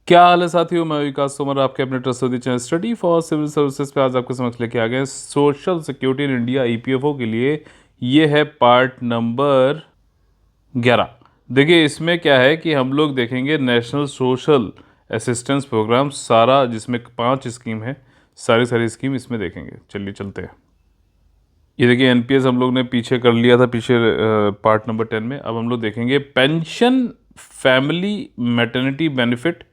क्या हाल है साथियों, मैं विकास तोमर आपके अपने trusty channel study for civil services पे आज आपके समक्ष लेके आ गए social security in India EPFO के लिए। ये है पार्ट नंबर 11। देखिए इसमें क्या है कि हम लोग देखेंगे नेशनल सोशल असिस्टेंस प्रोग्राम सारा, जिसमें 5 स्कीम है, सारी स्कीम इसमें देखेंगे। चलिए चलते हैं। ये देखिए एनपीएस हम लोग ने पीछे कर लिया था, पीछे पार्ट नंबर 10 में। अब हम लोग देखेंगे pension, family maternity benefit,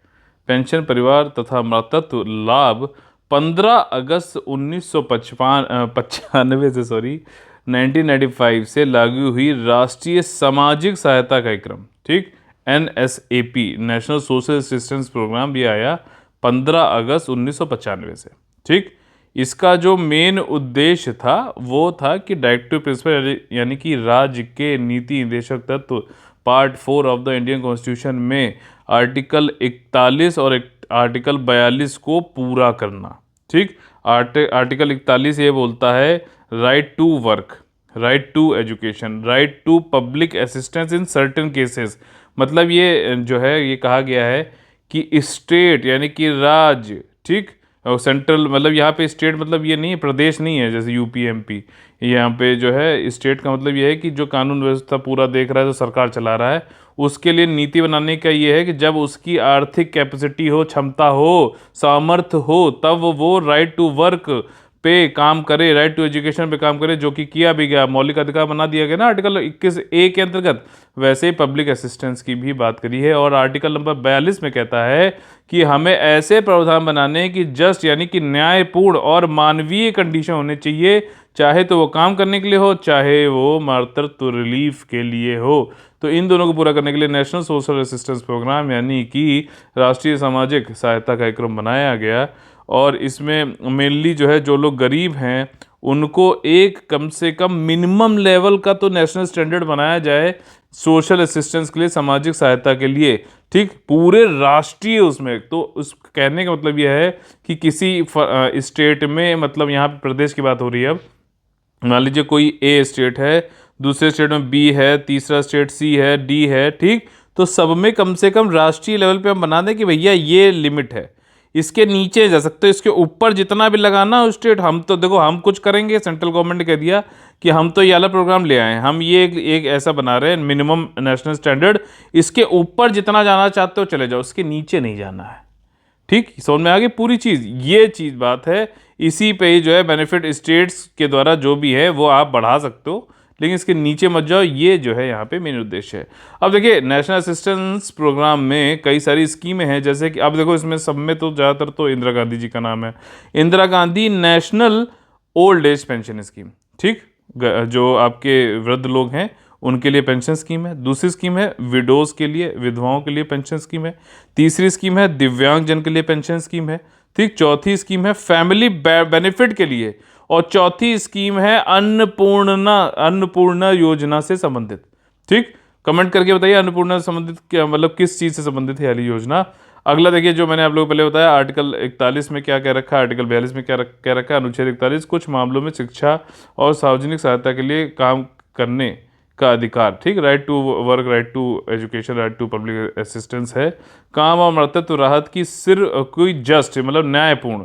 pension परिवार तथा मातृत्व लाभ 15 अगस्त 1995 से 1995 से लागू हुई राष्ट्रीय सामाजिक सहायता कार्यक्रम, ठीक, NSAP, national social assistance programme, भी आया 15 अगस्त 1995 से, ठीक। इसका जो मेन उद्देश्य था वो था कि डायरेक्टिव प्रिंसिपल यानी कि राज्य के नीति निर्देशक तत्व part 4 of the Indian constitution में आर्टिकल 41 और आर्टिकल 42 को पूरा करना, ठीक। आर्टिकल 41 ये बोलता है right to work, right to education, right to public assistance in certain cases. मतलब ये जो है ये कहा गया है कि स्टेट यानी कि राज्य, ठीक, और सेंट्रल, मतलब यहाँ पे स्टेट मतलब ये नहीं है, प्रदेश नहीं है जैसे यूपी एमपी। यहाँ पे जो है स्टेट का मतलब ये है कि जो कानून व्यवस्था पूरा देख रहा है, जो सरकार चला रहा है, उसके लिए नीति बनाने का ये है कि जब उसकी आर्थिक कैपेसिटी हो, क्षमता हो, सामर्थ्य हो, तब वो राइट टू वर्क पे काम करे, राइट टू एजुकेशन पे काम करे, जो कि किया भी गया, मौलिक अधिकार बना दिया गया ना आर्टिकल 21A के अंतर्गत। वैसे ही पब्लिक असिस्टेंस की भी बात करी है और आर्टिकल नंबर 42 में कहता है कि हमें ऐसे प्रावधान बनाने की जस्ट यानी कि न्यायपूर्ण और मानवीय कंडीशन होने चाहिए, चाहे तो वो काम करने के लिए हो, चाहे वो मातृत्व रिलीफ के लिए हो। तो इन दोनों को पूरा करने के लिए नेशनल सोशल असिस्टेंस प्रोग्राम यानी कि राष्ट्रीय सामाजिक सहायता कार्यक्रम बनाया गया। और इसमें मेनली जो है जो लोग गरीब हैं उनको एक कम से कम मिनिमम लेवल का तो नेशनल स्टैंडर्ड बनाया जाए सोशल असिस्टेंस के लिए, सामाजिक सहायता के लिए, ठीक, पूरे राष्ट्रीय उसमें। तो उस कहने का मतलब यह है कि किसी स्टेट में, मतलब यहाँ पे प्रदेश की बात हो रही है, अब मान लीजिए कोई ए स्टेट है, दूसरे स्टेट में बी है, तीसरा स्टेट सी है, डी है, ठीक, तो सब में कम से कम राष्ट्रीय लेवल पे हम बना दें कि भैया ये लिमिट है, इसके नीचे जा सकते हो, इसके ऊपर जितना भी लगाना स्टेट, हम तो देखो हम कुछ करेंगे, सेंट्रल गवर्नमेंट ने कह दिया कि हम तो ये वाला प्रोग्राम ले आए हैं, हम ये एक ऐसा बना रहे हैं मिनिमम नेशनल स्टैंडर्ड, इसके ऊपर जितना जाना चाहते हो चले जाओ, इसके नीचे नहीं जाना है, ठीक। समझ में आ गई पूरी चीज़, ये चीज़ बात है। इसी पे ही जो है बेनिफिट स्टेट्स के द्वारा जो भी है वो आप बढ़ा सकते हो, लेकिन इसके नीचे मत जाओ, ये जो है यहाँ पे मेन उद्देश्य है। अब देखिए नेशनल असिस्टेंस प्रोग्राम में कई सारी स्कीमें हैं, जैसे कि अब देखो इसमें सब में तो ज़्यादातर तो इंदिरा गांधी जी का नाम है, Indira Gandhi national old age pension scheme, ठीक, जो आपके वृद्ध लोग हैं उनके लिए पेंशन स्कीम है। दूसरी स्कीम है विडोज़ के लिए, विधवाओं के लिए पेंशन स्कीम है। तीसरी स्कीम है दिव्यांगजन के लिए पेंशन स्कीम है, ठीक। चौथी स्कीम है फैमिली बेनिफिट के लिए, और चौथी स्कीम है अन्नपूर्णा योजना से संबंधित, ठीक। कमेंट करके बताइए अन्नपूर्णा से संबंधित क्या, मतलब किस चीज़ से संबंधित है वाली योजना। अगला देखिए जो मैंने आप लोगों को पहले बताया, आर्टिकल 41 में क्या कह रखा है, आर्टिकल 42 में क्या कह रखा है, अनुच्छेद 41 कुछ मामलों में शिक्षा और सार्वजनिक सहायता के लिए काम करने का अधिकार, ठीक, right to work, right to education, right to public assistance है। काम और मातृत्व राहत की सिर्फ कोई जस्ट, मतलब न्यायपूर्ण,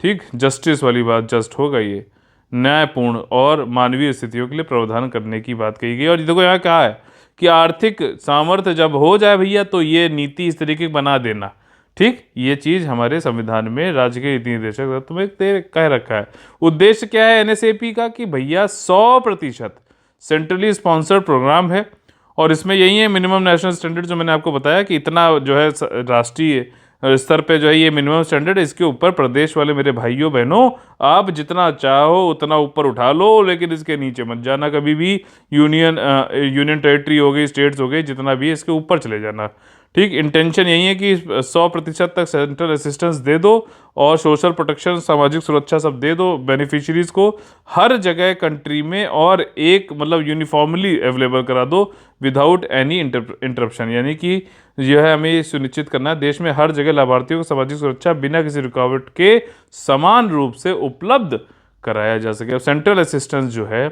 ठीक, जस्टिस वाली बात, जस्ट होगा ये, न्यायपूर्ण और मानवीय स्थितियों के लिए प्रावधान करने की बात कही गई। और देखो यहाँ कहा है कि आर्थिक सामर्थ्य जब हो जाए भैया तो ये नीति इस तरीके की बना देना, ठीक। ये चीज़ हमारे संविधान में राज्य के नीति निर्देशक तत्व में कह रखा है। उद्देश्य क्या है एनएसएपी का कि भैया 100% सेंट्रली स्पॉन्सर्ड प्रोग्राम है, और इसमें यही है मिनिमम नेशनल स्टैंडर्ड जो मैंने आपको बताया कि इतना जो है राष्ट्रीय स्तर पे जो है ये मिनिमम स्टैंडर्ड है, इसके ऊपर प्रदेश वाले मेरे भाइयों बहनों आप जितना चाहो उतना ऊपर उठा लो, लेकिन इसके नीचे मत जाना कभी भी। यूनियन टेरिटरी हो गई, स्टेट्स हो गई, जितना भी है इसके ऊपर चले जाना, ठीक। इंटेंशन यही है कि 100% तक सेंट्रल असिस्टेंस दे दो और सोशल प्रोटेक्शन, सामाजिक सुरक्षा सब दे दो बेनिफिशरीज को हर जगह कंट्री में, और एक मतलब यूनिफॉर्मली अवेलेबल करा दो विदाउट एनी इंटरप्शन। यानी कि यह है हमें ये सुनिश्चित करना है देश में हर जगह लाभार्थियों को सामाजिक सुरक्षा बिना किसी रुकावट के समान रूप से उपलब्ध कराया जा सके। अब सेंट्रल असिस्टेंस जो है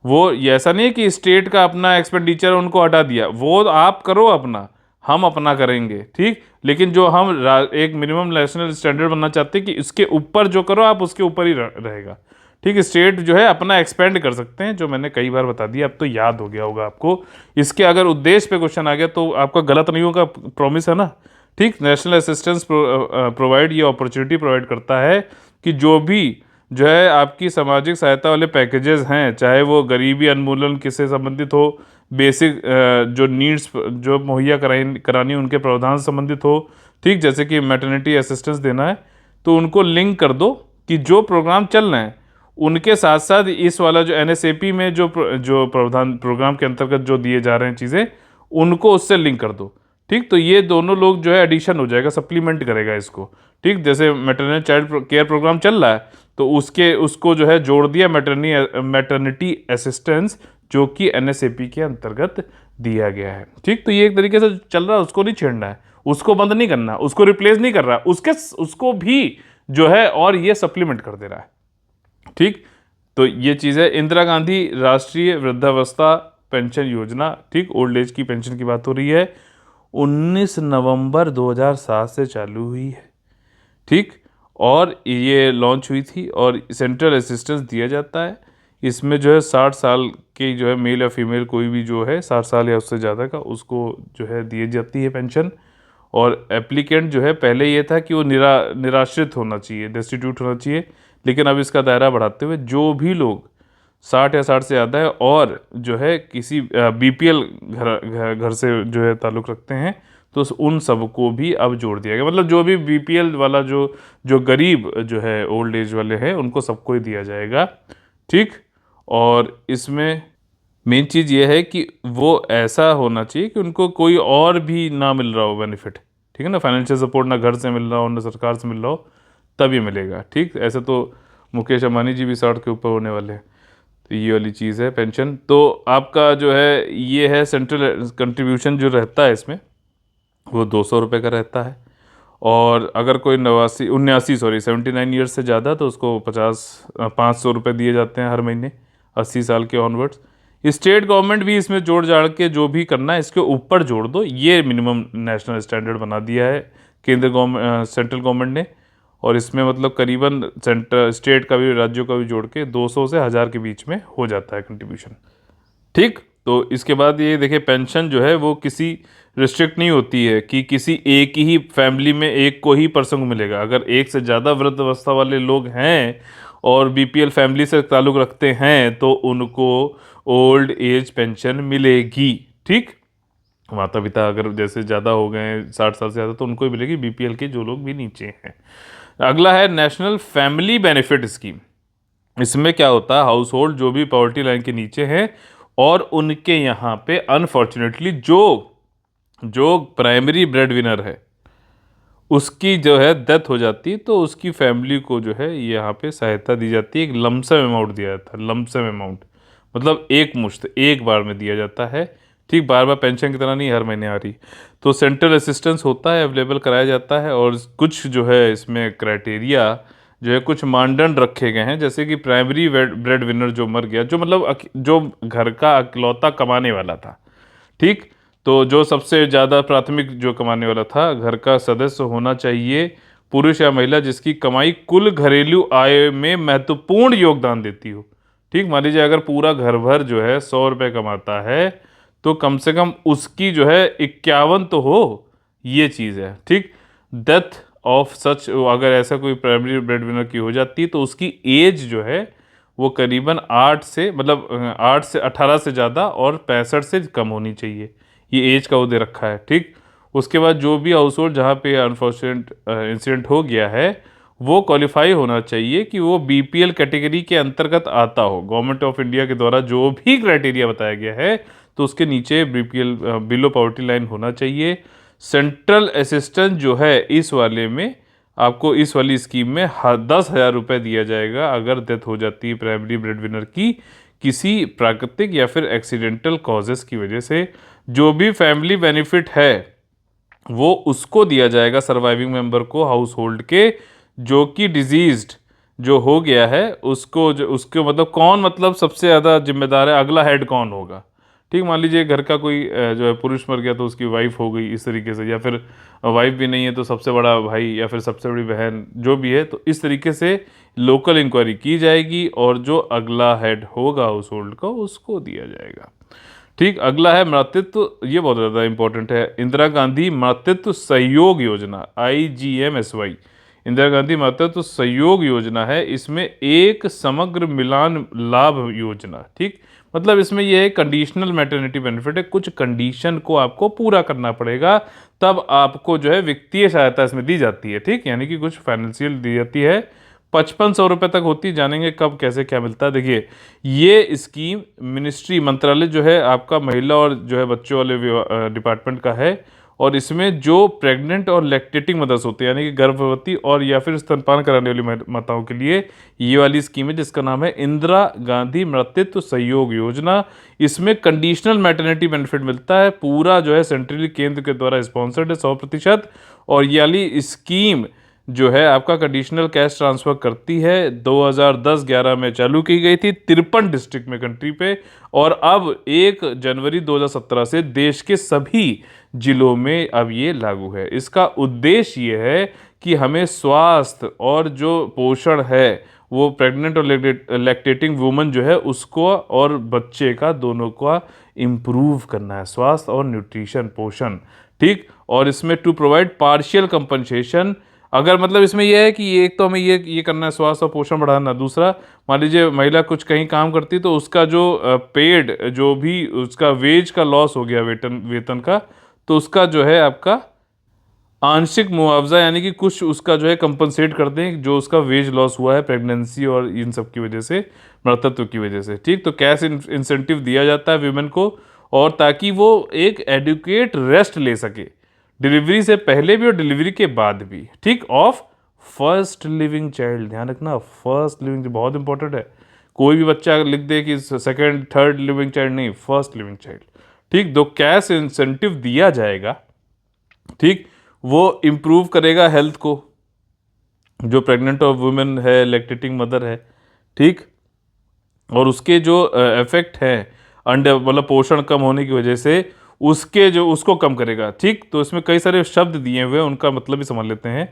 वो ऐसा नहीं है कि स्टेट का अपना एक्सपेंडिचर उनको हटा दिया, वो आप करो अपना, हम अपना करेंगे, ठीक। लेकिन जो हम एक मिनिमम नेशनल स्टैंडर्ड बनना चाहते हैं कि इसके ऊपर जो करो आप उसके ऊपर ही रहेगा, ठीक। स्टेट जो है अपना एक्सपेंड कर सकते हैं, जो मैंने कई बार बता दिया, अब तो याद हो गया होगा आपको। इसके अगर उद्देश्य पे क्वेश्चन आ गया तो आपका गलत नहीं होगा, प्रॉमिस है ना, ठीक। नेशनल असिस्टेंस प्रोवाइड ये अपॉर्चुनिटी प्रोवाइड करता है कि जो भी जो है आपकी सामाजिक सहायता वाले पैकेजेस हैं, चाहे वो गरीबी उन्मूलन किससे संबंधित हो, बेसिक जो नीड्स जो मुहैया करानी उनके प्रावधान से संबंधित हो, ठीक। जैसे कि मैटरनिटी असिस्टेंस देना है तो उनको लिंक कर दो कि जो प्रोग्राम चल रहे हैं उनके साथ साथ इस वाला जो एनएसएपी में जो प्रावधान प्रोग्राम के अंतर्गत जो दिए जा रहे हैं चीज़ें, उनको उससे लिंक कर दो, ठीक। तो ये दोनों लोग जो है एडिशन हो जाएगा, सप्लीमेंट करेगा इसको, ठीक। जैसे मैटरनल चाइल्ड केयर प्रोग्राम चल रहा है तो उसको जो है जोड़ दिया मैटरनिटी असिस्टेंस, जो कि एनएसएपी के अंतर्गत दिया गया है, ठीक। तो ये एक तरीके से चल रहा है, उसको नहीं छेड़ना है, उसको बंद नहीं करना, उसको रिप्लेस नहीं कर रहा, उसको भी जो है और ये सप्लीमेंट कर दे रहा है, ठीक। तो ये चीज़ है। इंदिरा गांधी राष्ट्रीय वृद्धावस्था पेंशन योजना, ठीक, ओल्ड एज की पेंशन की बात हो रही है, 19 नवंबर 2007 से चालू हुई है, ठीक। और ये लॉन्च हुई थी और सेंट्रल असिस्टेंस दिया जाता है। इसमें जो है 60 साल के जो है मेल या फीमेल कोई भी जो है 60 साल या उससे ज़्यादा का, उसको जो है दी जाती है पेंशन। और एप्लीकेंट जो है पहले ये था कि वो निराश्रित होना चाहिए, डेस्टिट्यूट होना चाहिए, लेकिन अब इसका दायरा बढ़ाते हुए जो भी लोग 60 या 60 से ज़्यादा है और जो है किसी बीपीएल घर से जो है ताल्लुक़ रखते हैं, तो उन सबको भी अब जोड़ दिया गया। मतलब जो भी बीपीएल वाला जो गरीब जो है ओल्ड एज वाले हैं उनको सबको ही दिया जाएगा, ठीक। और इसमें मेन चीज़ ये है कि वो ऐसा होना चाहिए कि उनको कोई और भी ना मिल रहा हो बेनिफिट, ठीक है ना। फाइनेंशियल सपोर्ट ना घर से मिल रहा हो ना सरकार से मिल रहा हो, तब ये मिलेगा, ठीक। ऐसे तो मुकेश अंबानी जी भी 60 के ऊपर होने वाले हैं। तो ये वाली चीज़ है पेंशन। तो आपका जो है ये है सेंट्रल कंट्रीब्यूशन जो रहता है इसमें, वो 200 रुपये का रहता है। और अगर कोई 79 ईयर्स से ज़्यादा तो उसको 500 रुपये दिए जाते हैं हर महीने, 80 साल के ऑनवर्ड्स। स्टेट गवर्नमेंट भी इसमें जोड़ जाड़ के जो भी करना है इसके ऊपर जोड़ दो, ये मिनिमम नेशनल स्टैंडर्ड बना दिया है सेंट्रल गवर्नमेंट ने। और इसमें मतलब करीबन स्टेट का भी राज्यों का भी जोड़ के 200 से 1000 के बीच में हो जाता है कंट्रीब्यूशन, ठीक। तो इसके बाद ये देखिए पेंशन जो है वो किसी रिस्ट्रिक्ट नहीं होती है कि किसी एक ही फैमिली में एक को ही पर्सन को मिलेगा। अगर एक से ज़्यादा वृद्ध अवस्था वाले लोग हैं और बीपीएल फैमिली से ताल्लुक़ रखते हैं तो उनको ओल्ड एज पेंशन मिलेगी, ठीक। माता पिता अगर जैसे ज़्यादा हो गए 60 साल से ज़्यादा तो उनको ही मिलेगी, बीपीएल के जो लोग भी नीचे हैं। अगला है नेशनल फैमिली बेनिफिट स्कीम। इसमें क्या होता है, हाउस होल्ड जो भी पॉवर्टी लाइन के नीचे हैं और उनके यहाँ पे अनफॉर्चुनेटली जो प्राइमरी ब्रेड विनर है उसकी जो है डेथ हो जाती है तो उसकी फैमिली को जो है यहाँ पे सहायता दी जाती है। एक लमसम अमाउंट दिया जाता है, लमसम अमाउंट मतलब एक मुश्त एक बार में दिया जाता है, ठीक। बार बार पेंशन की तरह नहीं हर महीने आ रही। तो सेंट्रल असिस्टेंस होता है, अवेलेबल कराया जाता है। और कुछ जो है इसमें क्राइटेरिया जो है, कुछ मानदंड रखे गए हैं, जैसे कि प्राइमरी ब्रेड विनर जो मर गया, जो मतलब जो घर का इकलौता कमाने वाला था, ठीक। तो जो सबसे ज़्यादा प्राथमिक जो कमाने वाला था, घर का सदस्य होना चाहिए पुरुष या महिला जिसकी कमाई कुल घरेलू आय में महत्वपूर्ण योगदान देती हो, ठीक। मान लीजिए अगर पूरा घर भर जो है 100 रुपये कमाता है तो कम से कम उसकी जो है 51 तो हो, ये चीज़ है, ठीक। डेथ ऑफ सच, अगर ऐसा कोई प्राइमरी ब्रेड विनर की हो जाती है तो उसकी एज जो है वो करीबन 8 से 18 से ज़्यादा और 65 से कम होनी चाहिए, ये एज का वो दे रखा है, ठीक। उसके बाद जो भी हाउस होल्ड जहाँ पे अनफॉर्चुनेट इंसिडेंट हो गया है वो क्वालिफाई होना चाहिए कि वो बीपीएल कैटेगरी के अंतर्गत आता हो। गवर्नमेंट ऑफ इंडिया के द्वारा जो भी क्राइटेरिया बताया गया है तो उसके नीचे बीपीएल बिलो पॉवर्टी लाइन होना चाहिए। सेंट्रल असिस्टेंस जो है इस वाले में आपको इस वाली स्कीम में 10,000 रुपये दिया जाएगा अगर डेथ हो जाती है प्राइमरी ब्रेड विनर की किसी प्राकृतिक या फिर एक्सीडेंटल कॉजेस की वजह से। जो भी फैमिली बेनिफिट है वो उसको दिया जाएगा सर्वाइविंग मेंबर को हाउस होल्ड के, जो कि डिजीज्ड जो हो गया है उसको मतलब कौन मतलब सबसे ज़्यादा जिम्मेदार है, अगला हेड कौन होगा, ठीक, मान लीजिए घर का कोई जो है पुरुष मर गया तो उसकी वाइफ हो गई इस तरीके से, या फिर वाइफ भी नहीं है तो सबसे बड़ा भाई या फिर सबसे बड़ी बहन जो भी है, तो इस तरीके से लोकल इंक्वायरी की जाएगी और जो अगला हेड होगा हाउस होल्ड का उसको दिया जाएगा। ठीक, अगला है मातृत्व, ये बहुत ज़्यादा इंपॉर्टेंट है। इंदिरा गांधी मातृत्व सहयोग योजना, IGMSY, इंदिरा गांधी मातृत्व सहयोग योजना है। इसमें एक समग्र मिलान लाभ योजना, ठीक, मतलब इसमें यह है कंडीशनल मैटरनिटी बेनिफिट है, कुछ कंडीशन को आपको पूरा करना पड़ेगा तब आपको जो है वित्तीय सहायता इसमें दी जाती है। ठीक, यानी कि कुछ फाइनेंशियल दी जाती है। 5500 रुपये तक होती, जानेंगे कब कैसे क्या मिलता है। देखिए, ये स्कीम मिनिस्ट्री मंत्रालय जो है आपका महिला और जो है बच्चों वाले डिपार्टमेंट का है, और इसमें जो प्रेग्नेंट और लैक्टेटिंग मदर्स होती है, यानी कि गर्भवती और या फिर स्तनपान कराने वाली माताओं के लिए ये वाली स्कीम है, जिसका नाम है इंदिरा गांधी मातृत्व सहयोग योजना। इसमें कंडीशनल मैटरनिटी बेनिफिट मिलता है, पूरा जो है सेंट्रली केंद्र के द्वारा स्पॉन्सर्ड है 100%, और ये वाली स्कीम जो है आपका कंडीशनल कैश ट्रांसफर करती है। 2010-11 में चालू की गई थी 53 डिस्ट्रिक्ट में कंट्री पे, और अब 1 जनवरी 2017 से देश के सभी जिलों में अब ये लागू है। इसका उद्देश्य ये है कि हमें स्वास्थ्य और जो पोषण है वो प्रेग्नेंट और लैक्टेटिंग वुमन जो है उसको और बच्चे का दोनों का इम्प्रूव करना है, स्वास्थ्य और न्यूट्रिशन पोषण। ठीक, और इसमें टू प्रोवाइड पार्शियल कंपनसेशन, अगर मतलब इसमें यह है कि एक तो हमें ये करना है स्वास्थ्य और पोषण बढ़ाना, दूसरा मान लीजिए महिला कुछ कहीं काम करती तो उसका जो पेड जो भी उसका वेज का लॉस हो गया वेतन का, तो उसका जो है आपका आंशिक मुआवजा यानी कि कुछ उसका जो है कंपनसेट कर दें जो उसका वेज लॉस हुआ है प्रेगनेंसी और इन सब की वजह से, मातृत्व की वजह से। ठीक, तो कैश इंसेंटिव दिया जाता है वीमेन को, और ताकि वो एक एडुकेट रेस्ट ले सके डिलीवरी से पहले भी और डिलीवरी के बाद भी। ठीक, ऑफ फर्स्ट लिविंग चाइल्ड, ध्यान रखना फर्स्ट लिविंग बहुत इंपॉर्टेंट है। कोई भी बच्चा लिख दे कि सेकेंड थर्ड लिविंग चाइल्ड नहीं, फर्स्ट लिविंग चाइल्ड। ठीक, दो कैश इंसेंटिव दिया जाएगा। ठीक, वो इम्प्रूव करेगा हेल्थ को, जो प्रेग्नेंट और वुमेन है, लैक्टेटिंग मदर है। ठीक, और उसके जो इफेक्ट है अंडर मतलब पोषण कम होने की वजह से उसके जो उसको कम करेगा। ठीक, तो इसमें कई सारे शब्द दिए हुए हैं, उनका मतलब भी समझ लेते हैं।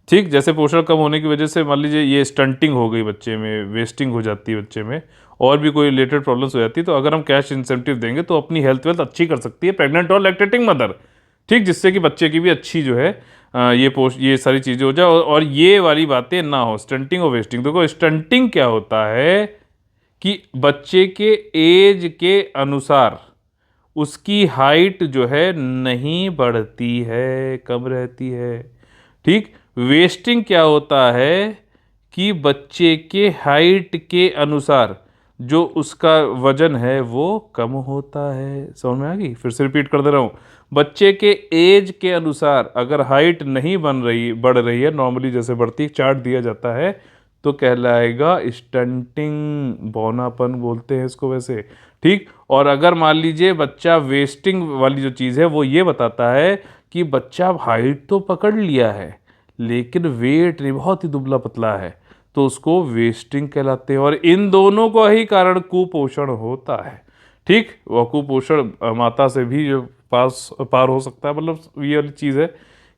ठीक, जैसे पोषण कम होने की वजह से मान लीजिए ये स्टंटिंग हो गई बच्चे में, वेस्टिंग हो जाती है बच्चे में, और भी कोई रिलेटेड प्रॉब्लम्स हो जाती है, तो अगर हम कैश इंसेंटिव देंगे तो अपनी हेल्थ वेल्थ अच्छी कर सकती है प्रेग्नेंट और लैक्टेटिंग मदर। ठीक, जिससे कि बच्चे की भी अच्छी जो है ये सारी चीज़ें हो जाए, और ये वाली बातें ना हो, स्टंटिंग और वेस्टिंग। देखो स्टंटिंग क्या होता है कि बच्चे के एज के अनुसार उसकी हाइट जो है नहीं बढ़ती है, कम रहती है। ठीक, वेस्टिंग क्या होता है कि बच्चे के हाइट के अनुसार जो उसका वजन है वो कम होता है। समझ में आ गई? फिर से रिपीट कर दे रहा हूँ, बच्चे के एज के अनुसार अगर हाइट नहीं बढ़ रही है नॉर्मली जैसे बढ़ती, चार्ट दिया जाता है, तो कहलाएगा स्टंटिंग, बौनापन बोलते हैं इसको वैसे। ठीक, और अगर मान लीजिए बच्चा वेस्टिंग वाली जो चीज़ है वो ये बताता है कि बच्चा हाइट तो पकड़ लिया है लेकिन वेट नहीं, बहुत ही दुबला पतला है, तो उसको वेस्टिंग कहलाते हैं। और इन दोनों का ही कारण कुपोषण होता है। ठीक, वह कुपोषण माता से भी जो पार हो सकता है, मतलब ये वाली चीज़ है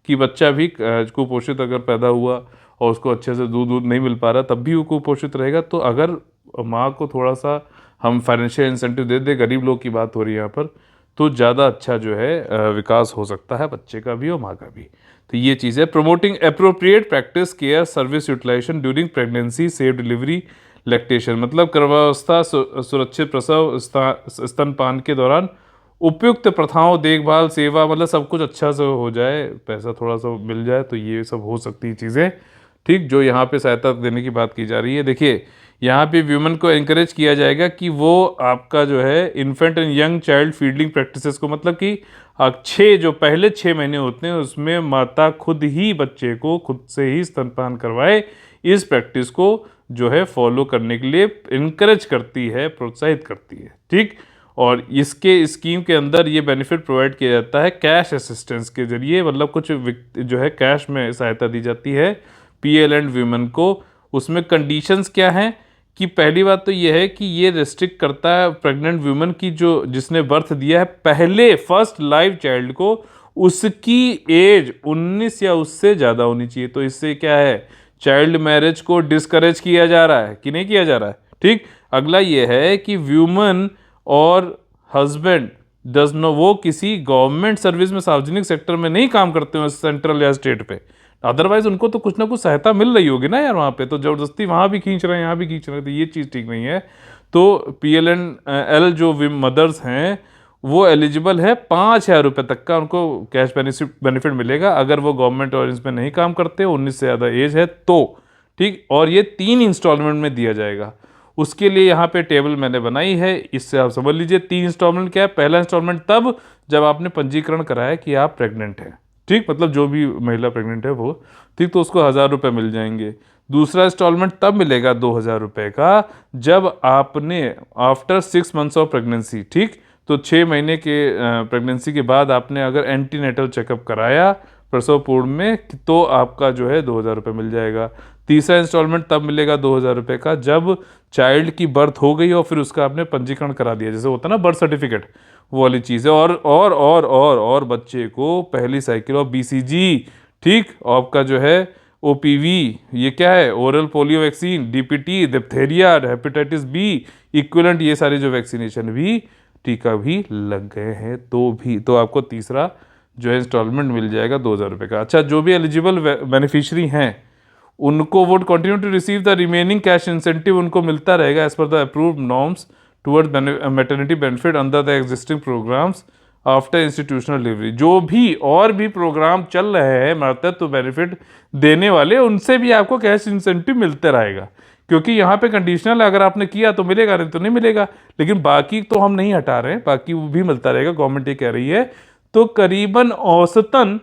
कि बच्चा भी कुपोषित अगर पैदा हुआ और उसको अच्छे से दूध नहीं मिल पा रहा तब भी वो कुपोषित रहेगा। तो अगर माँ को थोड़ा सा हम फाइनेंशियल इंसेंटिव दे दें, गरीब लोग की बात हो रही है यहाँ पर, तो ज़्यादा अच्छा जो है विकास हो सकता है बच्चे का भी और माँ का भी। तो ये चीज़ है। Promoting appropriate practice care service utilisation during pregnancy safe delivery lactation, मतलब गर्भावस्था सुरक्षित प्रसव स्तनपान के दौरान उपयुक्त प्रथाओं देखभाल सेवा, मतलब सब कुछ अच्छा से हो जाए, पैसा थोड़ा सा मिल जाए, तो ये सब हो सकती है चीज़ें। ठीक, जो यहाँ पे सहायता देने की बात की जा रही है। देखिए यहाँ पे व्यूमन को एनकरेज किया जाएगा कि वो आपका जो है infant and young child feeding practices को, मतलब कि जो पहले 6 महीने होते हैं उसमें माता खुद ही बच्चे को खुद से ही स्तनपान करवाए, इस प्रैक्टिस को जो है फॉलो करने के लिए इनकरेज करती है, प्रोत्साहित करती है। ठीक, और इसके स्कीम के अंदर ये बेनिफिट प्रोवाइड किया जाता है कैश असिस्टेंस के जरिए, मतलब कुछ जो है कैश में सहायता दी जाती है PL एंड वीमेन को। उसमें कंडीशंस क्या हैं कि पहली बात तो ये है कि ये रेस्ट्रिक्ट करता है प्रेग्नेंट वुमेन की जो जिसने बर्थ दिया है पहले फर्स्ट लाइव चाइल्ड को, उसकी एज 19 या उससे ज़्यादा होनी चाहिए। तो इससे क्या है, चाइल्ड मैरिज को डिस्करेज किया जा रहा है कि नहीं किया जा रहा है। ठीक, अगला ये है कि व्यूमन और हस्बैंड डज नो, वो किसी गवर्नमेंट सर्विस में सार्वजनिक सेक्टर में नहीं काम करते हो सेंट्रल या स्टेट पे, अदरवाइज उनको तो कुछ ना कुछ सहायता मिल रही होगी ना यार वहाँ पे, तो जबरदस्ती वहाँ भी खींच रहे हैं यहाँ भी खींच रहे हैं, तो ये चीज़ ठीक नहीं है। तो PLN-L जो मदर्स हैं वो एलिजिबल है 5,000 रुपये तक का उनको कैश बेनिफिट मिलेगा अगर वो गवर्नमेंट और इसमें नहीं काम करते, 19 से ज़्यादा एज है तो। ठीक, और ये 3 इंस्टॉलमेंट में दिया जाएगा। उसके लिए यहाँ पे टेबल मैंने बनाई है, इससे आप समझ लीजिए 3 इंस्टॉलमेंट क्या है। पहला इंस्टॉलमेंट तब जब आपने पंजीकरण कराया कि आप प्रेग्नेंट हैं, ठीक, मतलब जो भी महिला प्रेग्नेंट है वो, ठीक, तो उसको 1,000 रुपये मिल जाएंगे। दूसरा इंस्टॉलमेंट तब मिलेगा 2,000 रुपये का जब आपने आफ्टर 6 मंथ्स ऑफ प्रेगनेंसी, ठीक, तो 6 महीने के प्रेगनेंसी के बाद आपने अगर एंटीनेटल चेकअप कराया प्रसव पूर्व में, तो आपका जो है 2,000 रुपये मिल जाएगा। तीसरा इंस्टॉलमेंट तब मिलेगा 2,000 रुपये का जब चाइल्ड की बर्थ हो गई और फिर उसका आपने पंजीकरण करा दिया, जैसे होता है ना बर्थ सर्टिफिकेट, वो वाली चीज़ है। और बच्चे को पहली साइकिल ऑफ BCG, ठीक, आपका जो है OPV, ये क्या है, oral polio vaccine, DPT, diphtheria, hepatitis B equivalent, ये सारे जो वैक्सीनेशन भी, टीका भी लग गए हैं तो आपको तीसरा जो है इंस्टॉलमेंट मिल जाएगा 2,000 रुपये का। अच्छा, जो भी एलिजिबल बेनिफिशियरी हैं उनको would continue to receive the remaining cash incentive, उनको मिलता रहेगा as per the approved norms towards maternity benefit under the existing programmes after institutional delivery. जो भी और भी प्रोग्राम चल रहे हैं मातृत्व बेनिफिट देने वाले, उनसे भी आपको कैश इंसेंटिव मिलता रहेगा, क्योंकि यहाँ पे कंडीशनल है, अगर आपने किया तो मिलेगा, नहीं तो नहीं मिलेगा। लेकिन बाकी तो हम नहीं हटा रहे हैं, बाकी वो भी मिलता रहेगा, गवर्नमेंट ये कह रही है। तो करीबन औसतन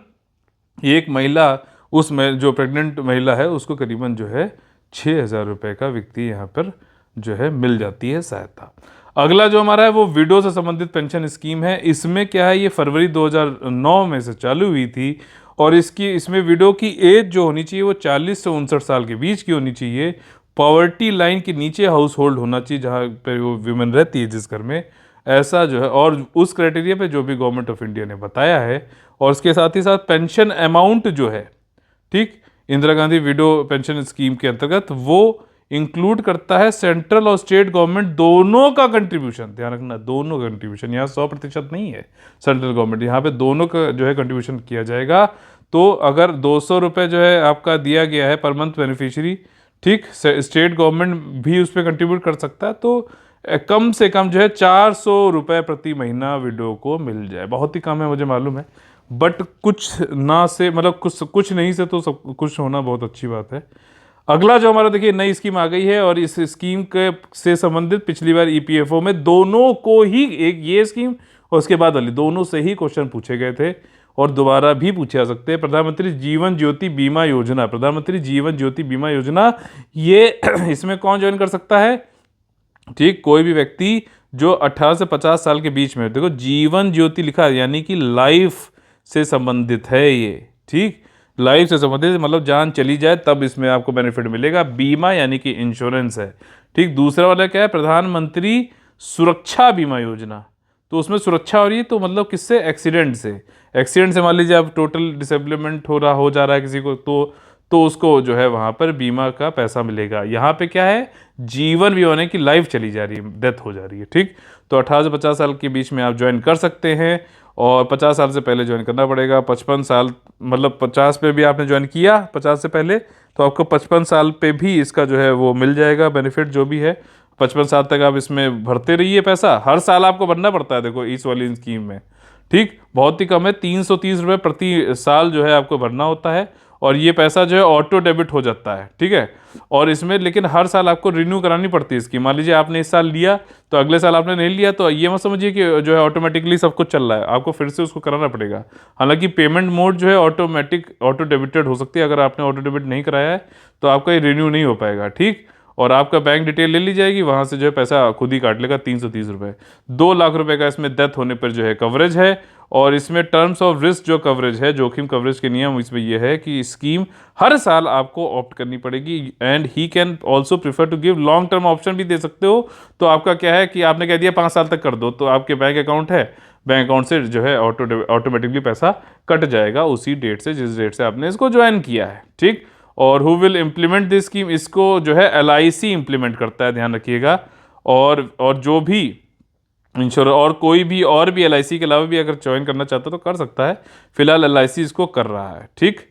एक महिला, जो प्रेग्नेंट महिला है उसको करीबन जो है 6,000 रुपये का व्यक्ति यहाँ पर जो है मिल जाती है सहायता। अगला जो हमारा है वो विडो से संबंधित पेंशन स्कीम है। इसमें क्या है, ये फरवरी 2009 में से चालू हुई थी और इसमें विडो की एज जो होनी चाहिए वो 40 से 59 साल के बीच की होनी चाहिए। पॉवर्टी लाइन के नीचे हाउस होल्ड होना चाहिए जहाँ पे वो वुमेन रहती है जिस घर में, ऐसा जो है, और उस क्राइटेरिया पे जो भी गवर्नमेंट ऑफ इंडिया ने बताया है। और इसके साथ ही साथ पेंशन अमाउंट जो है, ठीक, Indira Gandhi window pension scheme के अंतर्गत वो इंक्लूड करता है सेंट्रल और स्टेट गवर्नमेंट दोनों का कंट्रीब्यूशन। ध्यान रखना, दोनों का कंट्रीब्यूशन, यहाँ 100% नहीं है सेंट्रल गवर्नमेंट, यहाँ पे दोनों का जो है कंट्रीब्यूशन किया जाएगा। तो अगर 200 रुपये जो है आपका दिया गया है पर मंथ बेनिफिशियरी, ठीक, स्टेट गवर्नमेंट भी उस पर कंट्रीब्यूट कर सकता है, तो कम से कम जो है 400 रुपये प्रति महीना विडो को मिल जाए। बहुत ही कम है मुझे मालूम है, बट कुछ ना से मतलब कुछ नहीं से तो सब कुछ होना बहुत अच्छी बात है। अगला जो हमारा देखिए नई स्कीम आ गई है, और इस स्कीम के से संबंधित पिछली बार EPFO में दोनों को ही, एक ये स्कीम और उसके बाद वाली, दोनों से ही क्वेश्चन पूछे गए थे और दोबारा भी पूछे जा सकते हैं। प्रधानमंत्री जीवन ज्योति बीमा योजना, प्रधानमंत्री जीवन ज्योति बीमा योजना, ये इसमें कौन ज्वाइन कर सकता है, ठीक, कोई भी व्यक्ति जो 18 से 50 साल के बीच में, देखो जीवन ज्योति लिखा है यानी कि लाइफ से संबंधित है ये, ठीक, लाइफ से संबंधित मतलब जान चली जाए तब इसमें आपको बेनिफिट मिलेगा। बीमा यानी कि इंश्योरेंस है, ठीक। दूसरा वाला क्या है, प्रधानमंत्री सुरक्षा बीमा योजना, तो उसमें सुरक्षा हो रही है, तो मतलब किससे, एक्सीडेंट से मान लीजिए अब टोटल डिसेबलमेंट हो जा रहा है किसी को, तो उसको जो है वहाँ पर बीमा का पैसा मिलेगा। यहाँ पे क्या है, जीवन बीमा होने की लाइफ चली जा रही है, डेथ हो जा रही है, ठीक। तो 18 से 50 साल के बीच में आप ज्वाइन कर सकते हैं और 50 साल से पहले ज्वाइन करना पड़ेगा। 55 साल मतलब 50 पे भी आपने ज्वाइन किया 50 से पहले, तो आपको 55 साल पे भी इसका जो है वो मिल जाएगा बेनिफिट जो भी है। 55 साल तक आप इसमें भरते रहिए पैसा, हर साल आपको भरना पड़ता है, देखो इस वाली स्कीम में, ठीक, बहुत ही कम है, 330 रुपये प्रति साल जो है आपको भरना होता है और ये पैसा जो है ऑटो डेबिट हो जाता है, ठीक है। और इसमें लेकिन हर साल आपको रिन्यू करानी पड़ती है इसकी। मान लीजिए आपने इस साल लिया तो अगले साल आपने नहीं लिया, तो ये मत समझिए कि जो है ऑटोमेटिकली सब कुछ चल रहा है, आपको फिर से उसको कराना पड़ेगा। हालांकि पेमेंट मोड जो है ऑटो डेबिटेड हो सकती है, अगर आपने ऑटो डेबिट नहीं कराया है तो आपका ये रिन्यू नहीं हो पाएगा, ठीक। और आपका बैंक डिटेल ले ली जाएगी, वहाँ से जो है पैसा खुद ही काट लेगा 330 रुपये। 2 लाख रुपए का इसमें डेथ होने पर जो है कवरेज है। और इसमें टर्म्स ऑफ रिस्क जो कवरेज है, जोखिम कवरेज के नियम इसमें यह है कि स्कीम हर साल आपको ऑप्ट करनी पड़ेगी and he can also prefer to give long term option भी दे सकते हो। तो आपका क्या है कि आपने कह दिया 5 साल तक कर दो, तो आपके बैंक अकाउंट है, बैंक अकाउंट से जो है ऑटोमेटिकली पैसा कट जाएगा उसी डेट से जिस डेट से आपने इसको ज्वाइन किया है, ठीक। और who will implement this scheme, इसको जो है LIC इम्प्लीमेंट करता है, ध्यान रखिएगा। और जो भी इंश्योर और कोई भी और भी LIC के अलावा भी अगर ज्वाइन करना चाहता तो कर सकता है, फिलहाल LIC इसको कर रहा है, ठीक।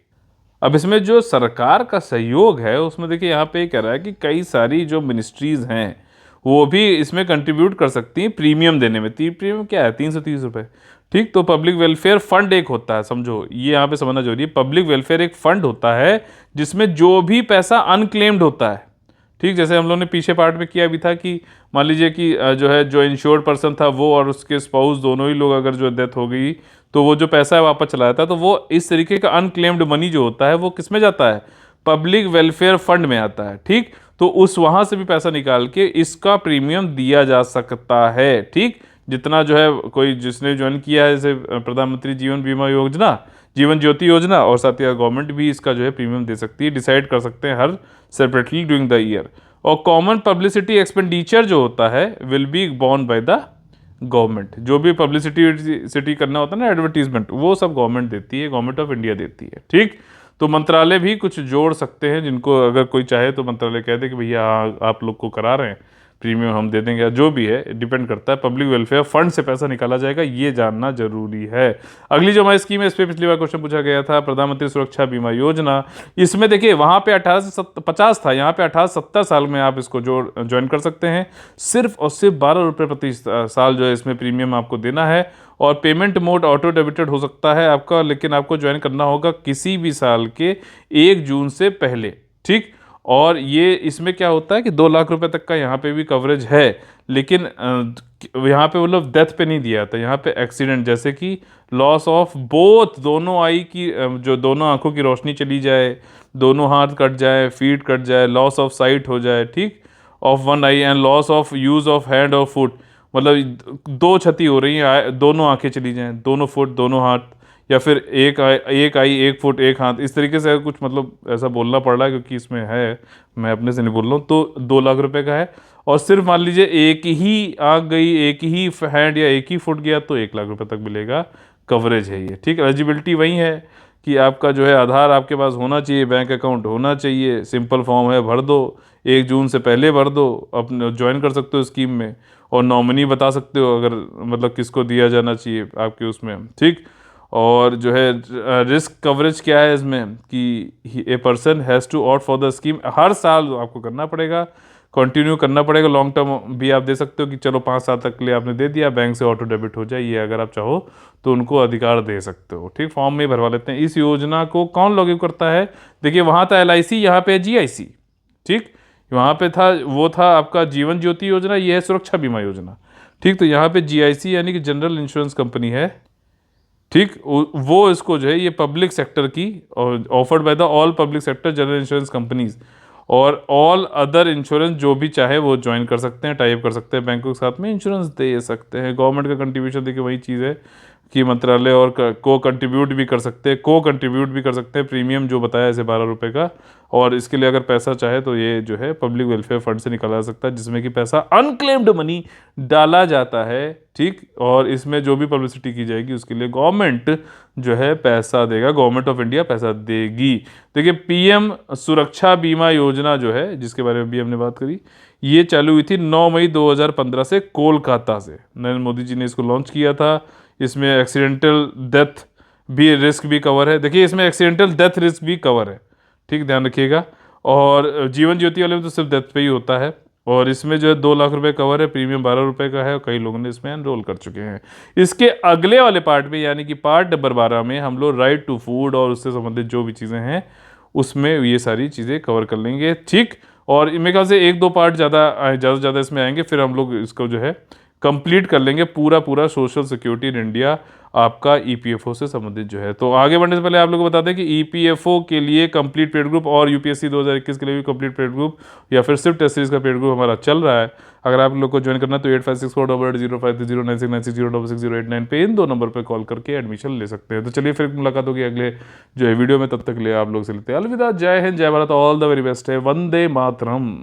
अब इसमें जो सरकार का सहयोग है उसमें देखिए यहाँ पे कह रहा है कि कई सारी जो मिनिस्ट्रीज हैं वो भी इसमें कंट्रीब्यूट कर सकती हैं प्रीमियम देने में। प्रीमियम क्या है? 330 रुपये, ठीक। तो पब्लिक वेलफेयर फंड एक होता है, समझो ये यहाँ पे समझना जरूरी है। पब्लिक वेलफेयर एक फंड होता है जिसमें जो भी पैसा अनक्लेम्ड होता है, ठीक। जैसे हम लोग ने पीछे पार्ट में किया भी था कि मान लीजिए कि जो है जो इंश्योर्ड पर्सन था वो और उसके स्पाउस दोनों ही लोग अगर जो डेथ हो गई तो वो जो पैसा है वापस चला जाता है। तो वो इस तरीके का अनक्लेम्ड मनी जो होता है वो किस में जाता है? पब्लिक वेलफेयर फंड में आता है, ठीक। तो उस वहां से भी पैसा निकाल के इसका प्रीमियम दिया जा सकता है, ठीक। जितना जो है कोई जिसने ज्वाइन किया है, जैसे प्रधानमंत्री जीवन बीमा योजना, जीवन ज्योति योजना, और साथ ही गवर्नमेंट भी इसका जो है प्रीमियम दे सकती है, डिसाइड कर सकते हैं हर सेपरेटली ड्यूरिंग द ईयर। और कॉमन पब्लिसिटी एक्सपेंडिचर जो होता है will be borne by the government. जो भी पब्लिसिटी करना होता है ना, एडवर्टीजमेंट, वो सब गवर्नमेंट देती है, गवर्नमेंट ऑफ इंडिया देती है, ठीक। तो मंत्रालय भी कुछ जोड़ सकते हैं, जिनको अगर कोई चाहे तो मंत्रालय कह दे कि भैया आप लोग को करा रहे हैं, प्रीमियम हम दे देंगे, जो भी है डिपेंड करता है। पब्लिक वेलफेयर फंड से पैसा निकाला जाएगा, ये जानना जरूरी है। अगली जो हमारी स्कीम है, इस पर पिछली बार क्वेश्चन पूछा गया था, प्रधानमंत्री सुरक्षा बीमा योजना। इसमें देखिए वहां पे 18 से 50 था, यहाँ पे 18 से 70 साल में आप इसको ज्वाइन कर सकते हैं। सिर्फ और सिर्फ 12 रुपये प्रति साल जो है इसमें प्रीमियम आपको देना है। और पेमेंट मोड ऑटो डेबिटेड हो सकता है आपका, लेकिन आपको ज्वाइन करना होगा किसी भी साल के 1 जून से पहले, ठीक। और ये इसमें क्या होता है कि 2 लाख रुपए तक का यहाँ पे भी कवरेज है, लेकिन यहाँ पे मतलब डेथ पे नहीं दिया था, यहाँ पे एक्सीडेंट, जैसे कि लॉस ऑफ बोथ, दोनों आई की जो दोनों आंखों की रोशनी चली जाए, दोनों हाथ कट जाए, फीट कट जाए, लॉस ऑफ साइट हो जाए, ठीक, of one I, and loss of use of hand और फुट, मतलब 2 क्षति हो रही है, दोनों आंखें चली जाएं, दोनों फुट, दोनों हाथ, या फिर एक आई 1 फुट 1 हाथ, इस तरीके से कुछ मतलब ऐसा बोलना पड़ रहा है क्योंकि इसमें है, मैं अपने से नहीं बोल रहा हूँ। तो 2 लाख रुपए का है। और सिर्फ मान लीजिए एक ही आंख गई, एक ही हैंड या एक ही फुट गया तो 1 लाख रुपए तक मिलेगा, कवरेज है ये, ठीक। एलिजिबिलिटी वही है कि आपका जो है आधार आपके पास होना चाहिए, बैंक अकाउंट होना चाहिए, सिंपल फॉर्म है, भर दो, 1 जून से पहले भर दो, अपने ज्वाइन कर सकते हो स्कीम में। और नॉमिनी बता सकते हो अगर मतलब किसको दिया जाना चाहिए आपके उसमें, ठीक। और जो है रिस्क कवरेज क्या है इसमें कि a person has to opt for the scheme, हर साल आपको करना पड़ेगा, कंटिन्यू करना पड़ेगा। लॉन्ग टर्म भी आप दे सकते हो कि चलो 5 साल तक के लिए आपने दे दिया, बैंक से ऑटो डेबिट हो जाए, ये अगर आप चाहो तो उनको अधिकार दे सकते हो, ठीक। फॉर्म में ही भरवा लेते हैं। इस योजना को कौन लॉगिन करता है? देखिए वहाँ था LIC, यहाँ पे GIC, ठीक। वहाँ पे था वो था आपका जीवन ज्योति योजना, ये है सुरक्षा बीमा योजना, ठीक। तो यहाँ पे GIC यानी कि जनरल इंश्योरेंस कंपनी है, ठीक। वो इसको जो है ये पब्लिक सेक्टर की offered by the all public sector general insurance companies, और ऑल अदर इंश्योरेंस जो भी चाहे वो ज्वाइन कर सकते हैं, टाइप कर सकते हैं, बैंकों के साथ में इंश्योरेंस दे सकते हैं। गवर्नमेंट का कंट्रीब्यूशन देखिए वही चीज़ है कि मंत्रालय और को कंट्रीब्यूट भी कर सकते हैं, प्रीमियम जो बताया ऐसे 12 रुपये का। और इसके लिए अगर पैसा चाहे तो ये जो है पब्लिक वेलफेयर फंड से निकाला जा सकता है, जिसमें कि पैसा अनक्लेम्ड मनी डाला जाता है, ठीक। और इसमें जो भी पब्लिसिटी की जाएगी उसके लिए गवर्नमेंट जो है पैसा देगा, गवर्नमेंट ऑफ इंडिया पैसा देगी। देखिए PM सुरक्षा बीमा योजना जो है, जिसके बारे में भी हमने बात करी, ये चालू हुई थी 9 मई 2015 से कोलकाता से। नरेंद्र मोदी जी ने इसको लॉन्च किया था। इसमें एक्सीडेंटल डेथ भी रिस्क भी कवर है। देखिए इसमें एक्सीडेंटल डेथ रिस्क भी कवर है, ठीक, ध्यान रखिएगा। और जीवन ज्योति वाले में तो सिर्फ डेथ पे ही होता है। और इसमें जो है 2 लाख रुपए कवर है, प्रीमियम 12 रुपए का है, और कई लोगों ने इसमें एनरोल कर चुके हैं। इसके अगले वाले पार्ट में यानी कि पार्ट नंबर 12 में हम लोग राइट टू फूड और उससे संबंधित जो भी चीज़ें हैं उसमें ये सारी चीज़ें कवर कर लेंगे, ठीक। और मेरे ख्याल से 1-2 पार्ट ज़्यादा इसमें आएंगे, फिर हम लोग इसको जो है कंप्लीट कर लेंगे पूरा पूरा सोशल सिक्योरिटी इन इंडिया आपका ईपीएफओ से संबंधित जो है। तो आगे बढ़ने से पहले आप लोगों को बता दें कि ईपीएफओ के लिए कंप्लीट पेड ग्रुप और यूपीएससी 2021 के लिए भी कंप्लीट पेड ग्रुप या फिर सिर्फ टेस्ट सीरीज का पेड ग्रुप हमारा चल रहा है। अगर आप लोग को ज्वाइन करना है तो 856488053096960689 पे इन 2 नंबर पे कॉल करके एडमिशन ले सकते हैं। तो चलिए फिर मुलाकात होगी अगले जो है वीडियो में, तब तक ले आप लोग से लेते हैं अलविदा। जय हिंद, जय Bharat, all the very best है, वंदे मातरम।